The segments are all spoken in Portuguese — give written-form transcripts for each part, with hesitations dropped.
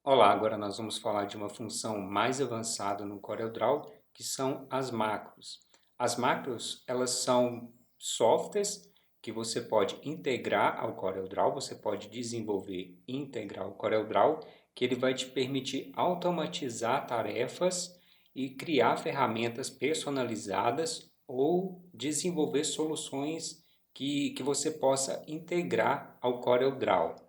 Olá, agora nós vamos falar de uma função mais avançada no CorelDRAW, que são as macros. As macros, elas são softwares que você pode integrar ao CorelDRAW, você pode desenvolver e integrar ao CorelDRAW, que ele vai te permitir automatizar tarefas e criar ferramentas personalizadas ou desenvolver soluções que você possa integrar ao CorelDRAW.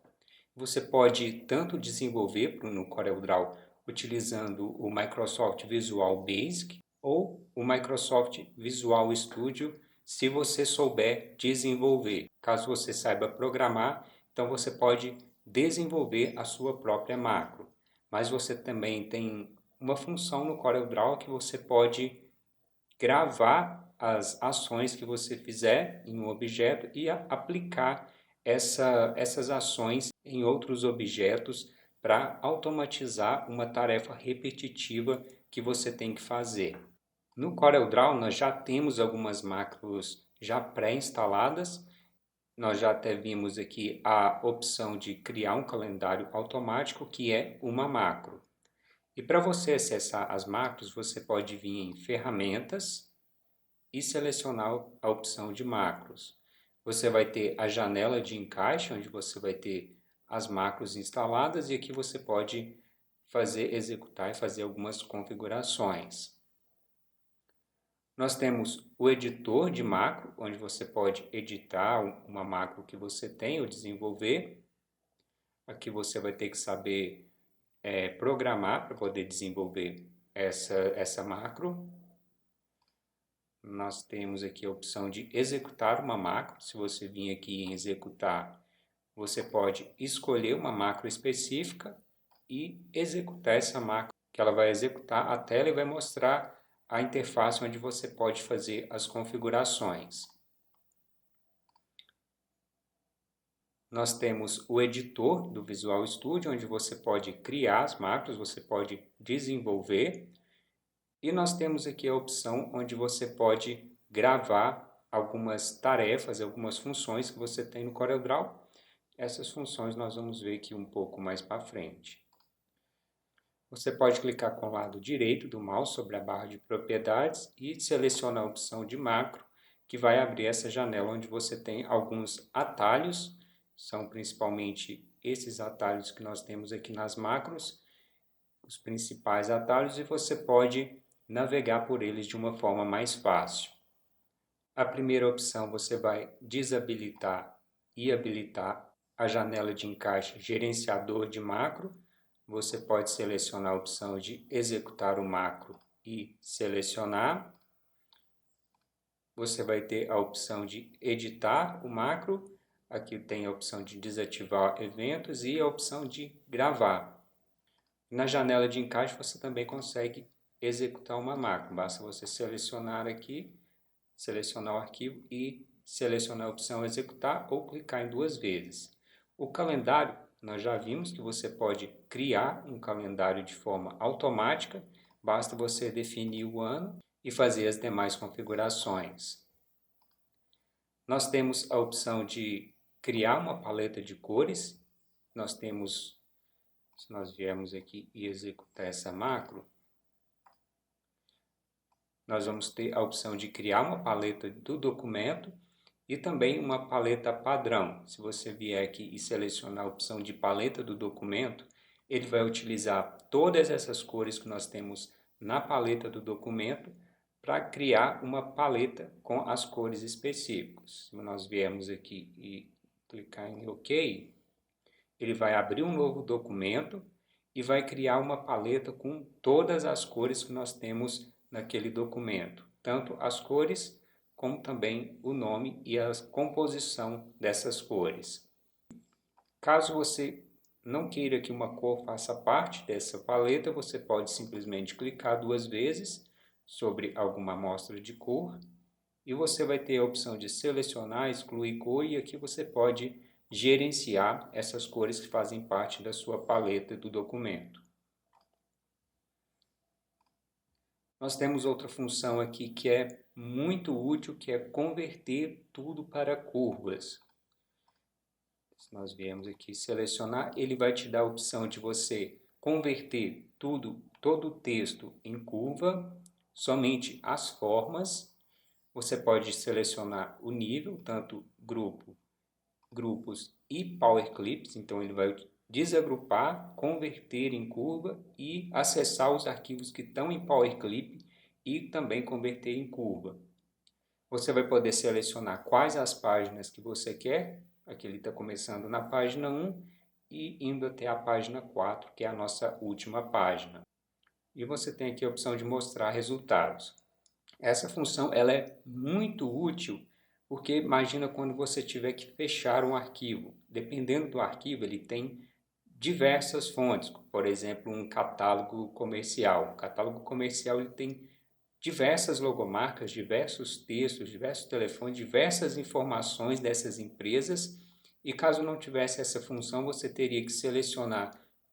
Você pode tanto desenvolver no CorelDRAW utilizando o Microsoft Visual Basic ou o Microsoft Visual Studio, se você souber desenvolver. Caso você saiba programar, então você pode desenvolver a sua própria macro. Mas você também tem uma função no CorelDRAW que você pode gravar as ações que você fizer em um objeto e aplicar essas ações em outros objetos para automatizar uma tarefa repetitiva que você tem que fazer. No CorelDRAW nós já temos algumas macros já pré-instaladas. Nós já até vimos aqui a opção de criar um calendário automático, que é uma macro. E para você acessar as macros, você pode vir em ferramentas e selecionar a opção de macros. Você vai ter a janela de encaixe, onde você vai ter as macros instaladas, e aqui você pode executar e fazer algumas configurações. Nós temos o editor de macro, onde você pode editar uma macro que você tem ou desenvolver. Aqui você vai ter que saber programar para poder desenvolver essa macro. Nós temos aqui a opção de executar uma macro. Se você vir aqui em executar, você pode escolher uma macro específica e executar essa macro, que ela vai executar a tela e vai mostrar a interface onde você pode fazer as configurações. Nós temos o editor do Visual Studio, onde você pode criar as macros, você pode desenvolver. E nós temos aqui a opção onde você pode gravar algumas tarefas, algumas funções que você tem no CorelDRAW. Essas funções nós vamos ver aqui um pouco mais para frente. Você pode clicar com o lado direito do mouse sobre a barra de propriedades e selecionar a opção de macro, que vai abrir essa janela onde você tem alguns atalhos. São principalmente esses atalhos que nós temos aqui nas macros, os principais atalhos, e você pode navegar por eles de uma forma mais fácil. A primeira opção, você vai desabilitar e habilitar a janela de encaixe gerenciador de macro. Você pode selecionar a opção de executar o macro e selecionar. Você vai ter a opção de editar o macro. Aqui tem a opção de desativar eventos e a opção de gravar. Na janela de encaixe você também consegue executar uma macro. Basta você selecionar aqui, selecionar o arquivo e selecionar a opção executar ou clicar em duas vezes. O calendário, nós já vimos que você pode criar um calendário de forma automática, basta você definir o ano e fazer as demais configurações. Nós temos a opção de criar uma paleta de cores. Nós temos, se nós viermos aqui e executar essa macro, nós vamos ter a opção de criar uma paleta do documento e também uma paleta padrão. Se você vier aqui e selecionar a opção de paleta do documento, ele vai utilizar todas essas cores que nós temos na paleta do documento para criar uma paleta com as cores específicas. Se nós viermos aqui e clicar em OK, ele vai abrir um novo documento e vai criar uma paleta com todas as cores que nós temos naquele documento, tanto as cores como também o nome e a composição dessas cores. Caso você não queira que uma cor faça parte dessa paleta, você pode simplesmente clicar duas vezes sobre alguma amostra de cor e você vai ter a opção de selecionar, excluir cor, e aqui você pode gerenciar essas cores que fazem parte da sua paleta do documento. Nós temos outra função aqui que é muito útil, que é converter tudo para curvas. Se nós viemos aqui selecionar, ele vai te dar a opção de você converter todo o texto em curva, somente as formas. Você pode selecionar o nível, tanto grupos e Power Clips, então ele vai desagrupar, converter em curva e acessar os arquivos que estão em Power Clip e também converter em curva. Você vai poder selecionar quais as páginas que você quer. Aqui ele está começando na página 1 e indo até a página 4, que é a nossa última página. E você tem aqui a opção de mostrar resultados. Essa função ela é muito útil porque imagina quando você tiver que fechar um arquivo. Dependendo do arquivo, ele tem diversas fontes, por exemplo, um catálogo comercial. O catálogo comercial ele tem diversas logomarcas, diversos textos, diversos telefones, diversas informações dessas empresas. E caso não tivesse essa função, você teria que selecionar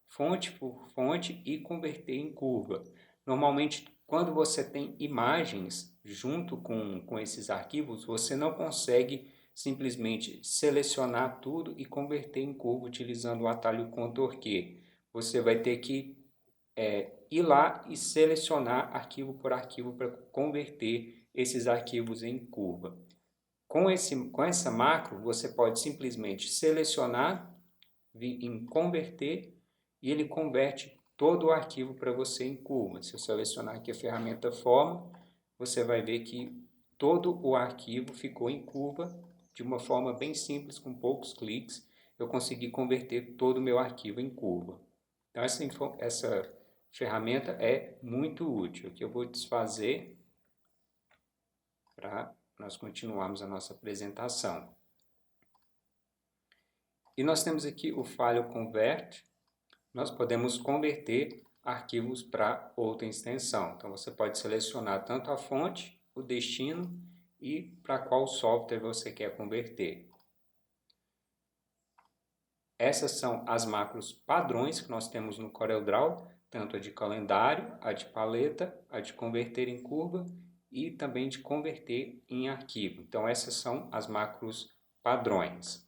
fonte por fonte e converter em curva. Normalmente, quando você tem imagens junto com esses arquivos, você não consegue simplesmente selecionar tudo e converter em curva utilizando o atalho Ctrl+Q. Você vai ter que ir lá e selecionar arquivo por arquivo para converter esses arquivos em curva. Com essa macro, você pode simplesmente selecionar, vir em converter, e ele converte todo o arquivo para você em curva. Se eu selecionar aqui a ferramenta forma, você vai ver que todo o arquivo ficou em curva de uma forma bem simples, com poucos cliques. Eu consegui converter todo o meu arquivo em curva. Então essa ferramenta é muito útil. Aqui eu vou desfazer para nós continuarmos a nossa apresentação. E nós temos aqui o File Convert. Nós podemos converter arquivos para outra extensão. Então você pode selecionar tanto a fonte, o destino e para qual software você quer converter. Essas são as macros padrões que nós temos no CorelDRAW, tanto a de calendário, a de paleta, a de converter em curva e também de converter em arquivo. Então essas são as macros padrões.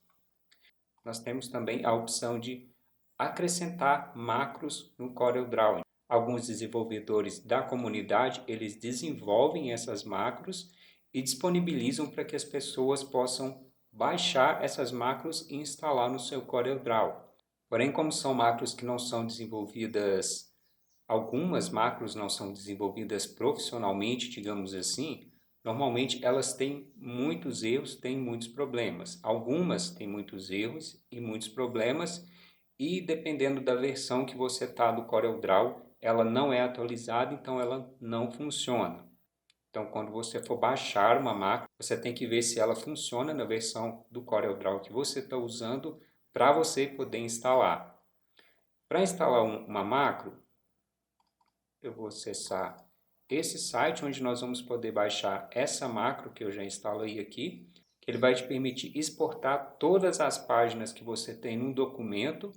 Nós temos também a opção de acrescentar macros no CorelDRAW. Alguns desenvolvedores da comunidade, eles desenvolvem essas macros e disponibilizam para que as pessoas possam baixar essas macros e instalar no seu CorelDRAW. Porém, como são macros que não são desenvolvidas, algumas macros não são desenvolvidas profissionalmente, digamos assim, normalmente elas têm muitos erros, têm muitos problemas. Algumas têm muitos erros e muitos problemas, e dependendo da versão que você está do CorelDRAW, ela não é atualizada, então ela não funciona. Então, quando você for baixar uma macro, você tem que ver se ela funciona na versão do CorelDRAW que você está usando para você poder instalar. Para instalar uma macro, eu vou acessar esse site onde nós vamos poder baixar essa macro que eu já instalei aqui, que ele vai te permitir exportar todas as páginas que você tem num documento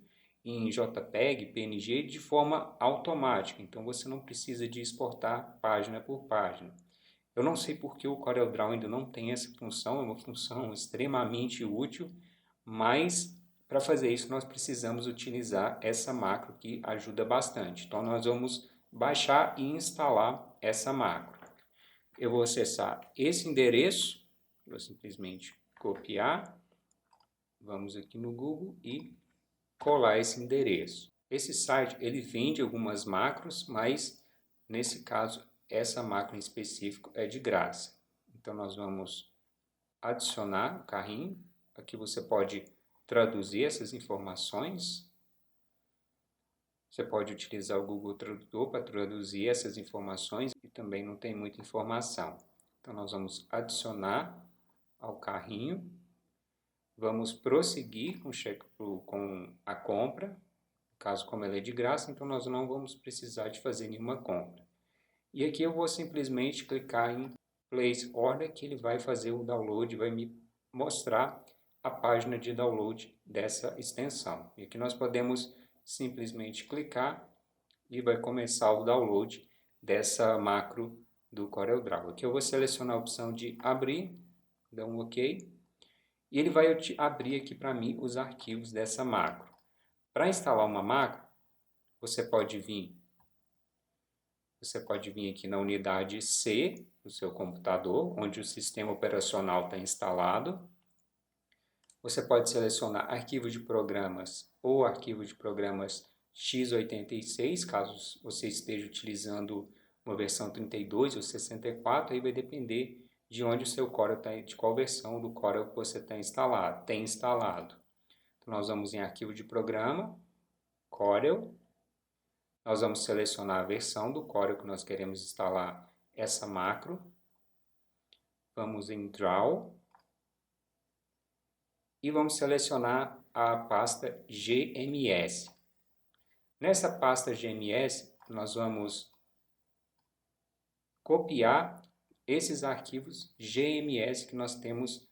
em JPEG, PNG, de forma automática. Então você não precisa de exportar página por página. Eu não sei porque o CorelDRAW ainda não tem essa função, é uma função extremamente útil, mas para fazer isso nós precisamos utilizar essa macro que ajuda bastante. Então nós vamos baixar e instalar essa macro. Eu vou acessar esse endereço, vou simplesmente copiar, vamos aqui no Google e colar esse endereço. Esse site ele vende algumas macros, mas nesse caso essa macro em específico é de graça. Então nós vamos adicionar o carrinho. Aqui você pode traduzir essas informações. Você pode utilizar o Google Tradutor para traduzir essas informações e também não tem muita informação. Então nós vamos adicionar ao carrinho. Vamos prosseguir com a compra. Caso como ela é de graça, então nós não vamos precisar de fazer nenhuma compra. E aqui eu vou simplesmente clicar em Place Order, que ele vai fazer o download, vai me mostrar a página de download dessa extensão. E aqui nós podemos simplesmente clicar e vai começar o download dessa macro do CorelDRAW. Aqui eu vou selecionar a opção de abrir, dar um OK, e ele vai abrir aqui para mim os arquivos dessa macro. Para instalar uma macro, Você pode vir aqui na unidade C do seu computador, onde o sistema operacional está instalado. Você pode selecionar arquivo de programas ou arquivo de programas x86, caso você esteja utilizando uma versão 32 ou 64, aí vai depender de onde o seu Corel está, de qual versão do Corel você tem instalado. Então, nós vamos em arquivo de programa, Corel. Nós vamos selecionar a versão do Corel que nós queremos instalar essa macro. Vamos em Draw. E vamos selecionar a pasta GMS. Nessa pasta GMS, nós vamos copiar esses arquivos GMS que nós temos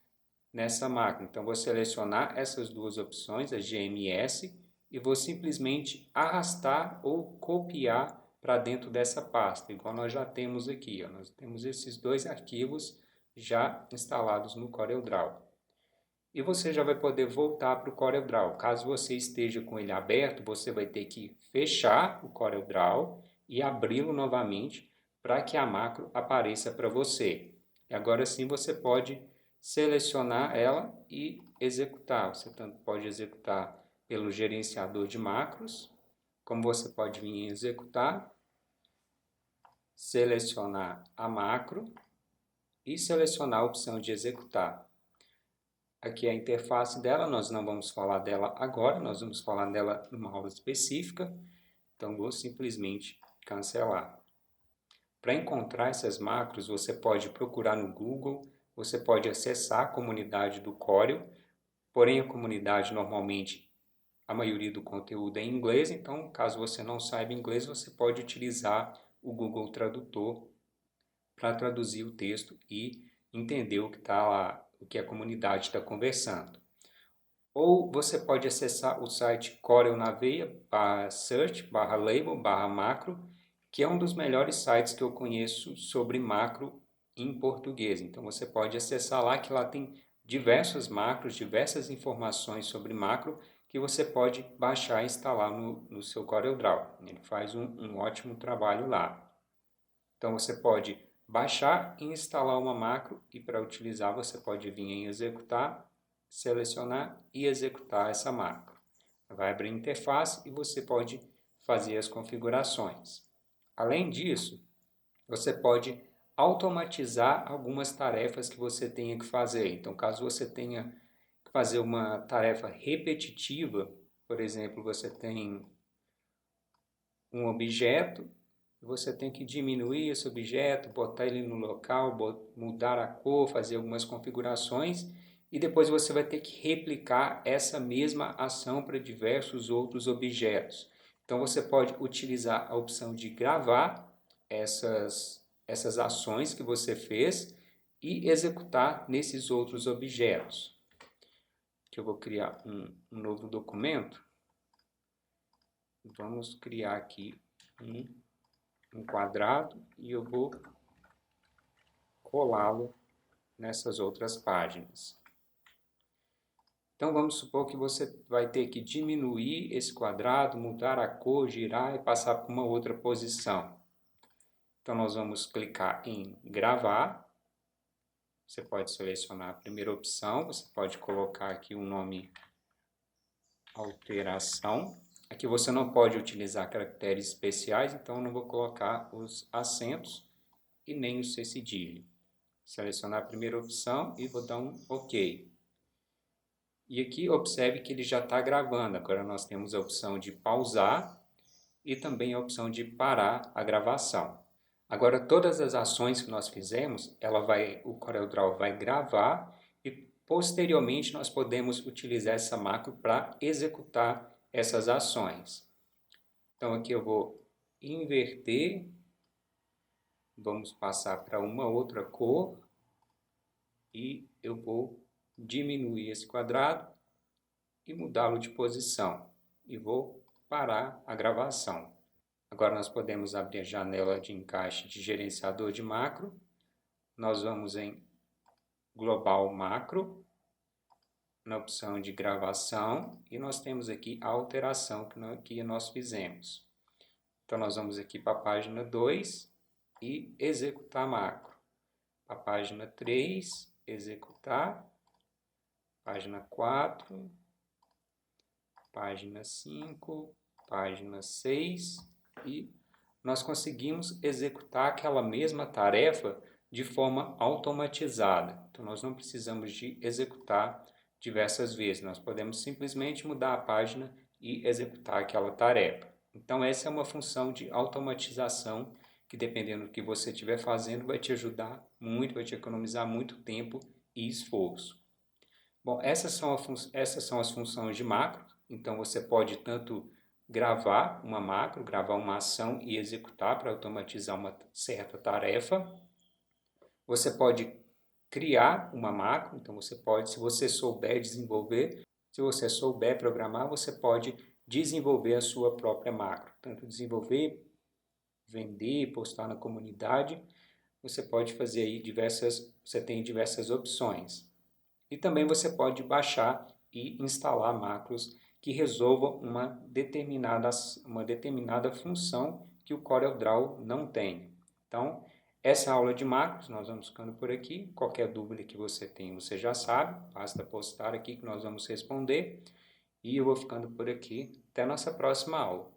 nessa máquina. Então, vou selecionar essas duas opções, a GMS, e vou simplesmente arrastar ou copiar para dentro dessa pasta, igual nós já temos aqui. Ó. Nós temos esses dois arquivos já instalados no CorelDRAW. E você já vai poder voltar para o CorelDRAW. Caso você esteja com ele aberto, você vai ter que fechar o CorelDRAW e abri-lo novamente para que a macro apareça para você. E agora sim você pode selecionar ela e executar. Você tanto pode executar pelo gerenciador de macros, como você pode vir em executar, selecionar a macro e selecionar a opção de executar. Aqui é a interface dela, nós não vamos falar dela agora, nós vamos falar dela numa aula específica, então vou simplesmente cancelar. Para encontrar essas macros, você pode procurar no Google, você pode acessar a comunidade do Corel, porém a comunidade normalmente, a maioria do conteúdo é em inglês, então caso você não saiba inglês, você pode utilizar o Google Tradutor para traduzir o texto e entender o que está lá, o que a comunidade está conversando. Ou você pode acessar o site corelnaveia/search/label/macro, que é um dos melhores sites que eu conheço sobre macro em português. Então você pode acessar lá, que lá tem diversas macros, diversas informações sobre macro que você pode baixar e instalar no seu CorelDRAW. Ele faz um ótimo trabalho lá. Então você pode baixar e instalar uma macro, e para utilizar você pode vir em executar, selecionar e executar essa macro. Vai abrir a interface e você pode fazer as configurações. Além disso, você pode automatizar algumas tarefas que você tenha que fazer. Então, caso você tenha que fazer uma tarefa repetitiva, por exemplo, você tem um objeto, você tem que diminuir esse objeto, botar ele no local, mudar a cor, fazer algumas configurações, e depois você vai ter que replicar essa mesma ação para diversos outros objetos. Então você pode utilizar a opção de gravar essas ações que você fez e executar nesses outros objetos. Que eu vou criar um novo documento. Vamos criar aqui um quadrado e eu vou colá-lo nessas outras páginas. Então vamos supor que você vai ter que diminuir esse quadrado, mudar a cor, girar e passar para uma outra posição. Então nós vamos clicar em gravar. Você pode selecionar a primeira opção, você pode colocar aqui o nome alteração. Aqui você não pode utilizar caracteres especiais, então eu não vou colocar os acentos e nem o C cedilha. Selecionar a primeira opção e vou dar um OK. E aqui observe que ele já está gravando. Agora nós temos a opção de pausar e também a opção de parar a gravação. Agora todas as ações que nós fizemos, o CorelDRAW vai gravar e posteriormente nós podemos utilizar essa macro para executar essas ações. Então aqui eu vou inverter, vamos passar para uma outra cor e eu vou diminuir esse quadrado e mudá-lo de posição e vou parar a gravação. Agora nós podemos abrir a janela de encaixe de gerenciador de macro. Nós vamos em Global Macro, na opção de gravação, e nós temos aqui a alteração que nós fizemos. Então, nós vamos aqui para a página 2 e executar macro. Para a página 3, executar. Página 4, página 5, página 6 e nós conseguimos executar aquela mesma tarefa de forma automatizada. Então, nós não precisamos de executar diversas vezes, nós podemos simplesmente mudar a página e executar aquela tarefa. Então, essa é uma função de automatização que, dependendo do que você estiver fazendo, vai te ajudar muito, vai te economizar muito tempo e esforço. Bom, essas são as funções de macro. Então, você pode tanto gravar uma macro, gravar uma ação e executar para automatizar uma certa tarefa. Você pode criar uma macro, então você pode, se você souber desenvolver, se você souber programar, você pode desenvolver a sua própria macro. Tanto desenvolver, vender, postar na comunidade, você pode fazer aí você tem diversas opções. E também você pode baixar e instalar macros que resolvam uma determinada função que o CorelDRAW não tem. Então, essa aula de macros, nós vamos ficando por aqui. Qualquer dúvida que você tenha, você já sabe, basta postar aqui que nós vamos responder. E eu vou ficando por aqui. Até a nossa próxima aula.